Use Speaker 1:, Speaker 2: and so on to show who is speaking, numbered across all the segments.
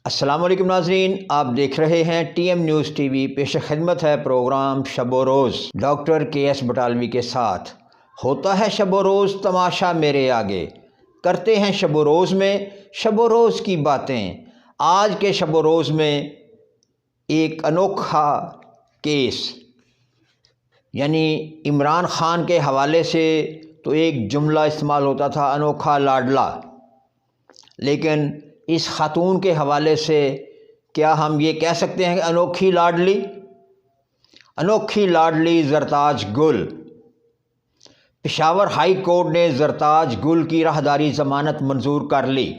Speaker 1: السلام علیکم ناظرین، آپ دیکھ رہے ہیں T M news T V. پیش خدمت ہے پروگرام شب و روز ڈاکٹر کے ایس بٹالوی کے ساتھ۔ ہوتا ہے شب و روز تماشا میرے آگے، کرتے ہیں شب و روز میں شب و روز کی باتیں۔ آج کے شب و روز میں ایک انوکھا کیس، یعنی عمران خان کے حوالے سے تو ایک جملہ استعمال ہوتا تھا انوکھا لاڈلا، لیکن اس خاتون کے حوالے سے کیا ہم یہ کہہ سکتے ہیں کہ انوکھی لاڈلی؟ انوکھی لاڈلی زرتاج گل۔ پشاور ہائی کورٹ نے زرتاج گل کی راہداری ضمانت منظور کر لی۔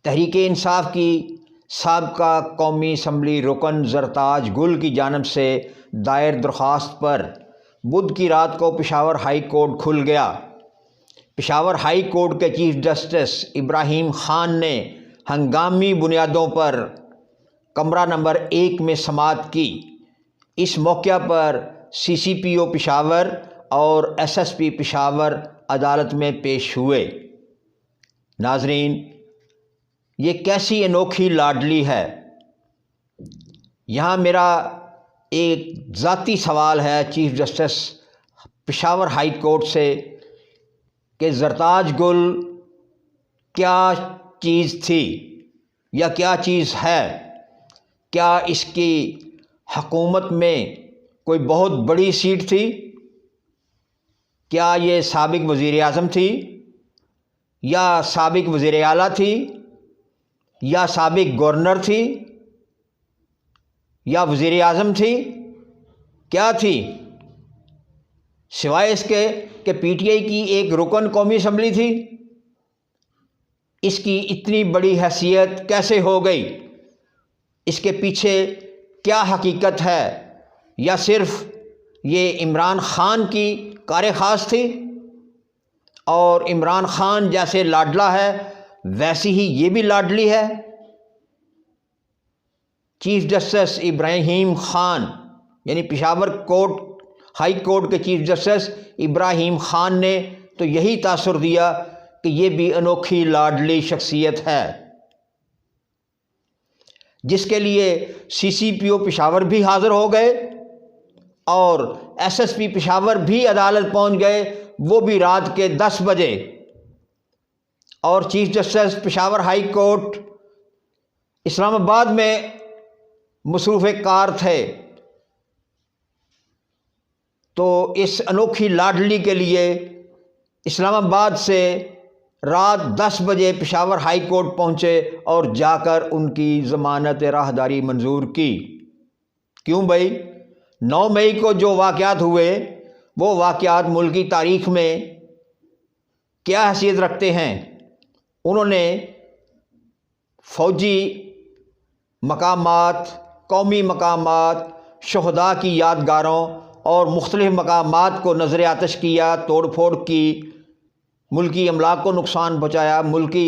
Speaker 1: تحریک انصاف کی سابقہ قومی اسمبلی رکن زرتاج گل کی جانب سے دائر درخواست پر بدھ کی رات کو پشاور ہائی کورٹ کھل گیا۔ پشاور ہائی کورٹ کے چیف جسٹس ابراہیم خان نے ہنگامی بنیادوں پر کمرہ نمبر 1 میں سماعت کی۔ اس موقع پر سی سی پی او پشاور اور ایس ایس پی پشاور عدالت میں پیش ہوئے۔ ناظرین، یہ کیسی انوکھی لاڈلی ہے؟ یہاں میرا ایک ذاتی سوال ہے chief justice Peshawar high court سے کہ زرتاج گل کیا چیز تھی یا کیا چیز ہے؟ کیا اس کی حکومت میں کوئی بہت بڑی سیٹ تھی؟ کیا یہ سابق وزیر اعظم تھی یا سابق وزیر اعلیٰ تھی یا سابق گورنر تھی یا وزیر اعظم تھی؟ کیا تھی؟ سوائے اس کے کہ پی ٹی آئی کی ایک رکن قومی اسمبلی تھی۔ اس کی اتنی بڑی حیثیت کیسے ہو گئی؟ اس کے پیچھے کیا حقیقت ہے؟ یا صرف یہ عمران خان کی کار خاص تھی اور عمران خان جیسے لاڈلا ہے ویسی ہی یہ بھی لاڈلی ہے؟ چیف جسٹس ابراہیم خان، یعنی پشاور ہائی کورٹ کے چیف جسٹس ابراہیم خان نے تو یہی تاثر دیا کہ یہ بھی انوکھی لاڈلی شخصیت ہے، جس کے لیے سی سی پی او پشاور بھی حاضر ہو گئے اور ایس ایس پی پشاور بھی عدالت پہنچ گئے، وہ بھی رات کے 10 بجے۔ اور chief justice Peshawar high court Islamabad میں مصروف کار تھے، تو اس انوکھی لاڈلی کے لیے اسلام آباد سے رات 10 بجے پشاور ہائی کورٹ پہنچے اور جا کر ان کی ضمانت راہداری منظور کی۔ کیوں بھائی؟ 9 مئی کو جو واقعات ہوئے وہ واقعات ملکی تاریخ میں کیا حیثیت رکھتے ہیں؟ انہوں نے فوجی مقامات، قومی مقامات، شہداء کی یادگاروں اور مختلف مقامات کو نظر آتش کیا، توڑ پھوڑ کی، ملکی املاک کو نقصان پہنچایا، ملکی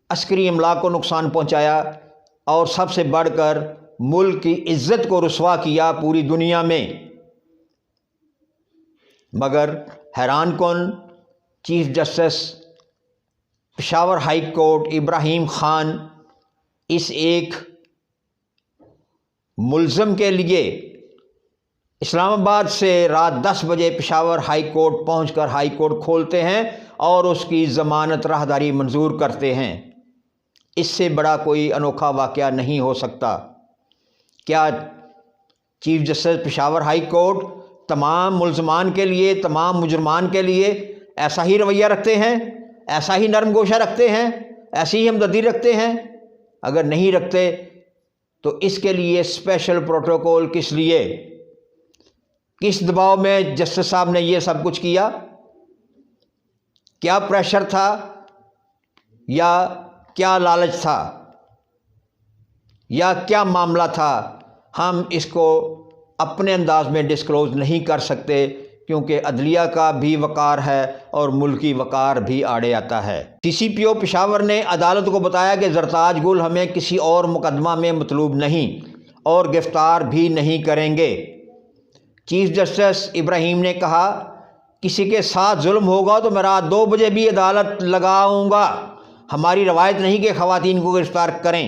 Speaker 1: عسکری املاک کو نقصان پہنچایا، اور سب سے بڑھ کر ملک کی عزت کو رسوا کیا پوری دنیا میں۔ مگر حیران کن chief justice Peshawar high court Ibrahim Khan اس ایک ملزم کے لیے اسلام آباد سے رات 10 بجے پشاور ہائی کورٹ پہنچ کر ہائی کورٹ کھولتے ہیں اور اس کی ضمانت راہداری منظور کرتے ہیں۔ اس سے بڑا کوئی انوکھا واقعہ نہیں ہو سکتا۔ کیا chief justice Peshawar high court تمام ملزمان کے لیے، تمام مجرمان کے لیے ایسا ہی رویہ رکھتے ہیں، ایسا ہی نرم گوشہ رکھتے ہیں، ایسی ہی ہمدردی رکھتے ہیں؟ اگر نہیں رکھتے تو اس کے لیے اسپیشل پروٹوکول کس لیے؟ کس دباؤ میں جسٹس صاحب نے یہ سب کچھ کیا؟ کیا پریشر تھا یا کیا لالچ تھا یا کیا معاملہ تھا؟ ہم اس کو اپنے انداز میں ڈسکلوز نہیں کر سکتے، کیونکہ عدلیہ کا بھی وقار ہے اور ملکی وقار بھی آڑے آتا ہے۔ سی سی پی او پشاور نے عدالت کو بتایا کہ زرتاج گل ہمیں کسی اور مقدمہ میں مطلوب نہیں اور گرفتار بھی نہیں کریں گے۔ چیف جسٹس ابراہیم نے کہا، کسی کے ساتھ ظلم ہوگا تو میں رات 2 بجے بھی عدالت لگاؤں گا۔ ہماری روایت نہیں کہ خواتین کو گرفتار کریں۔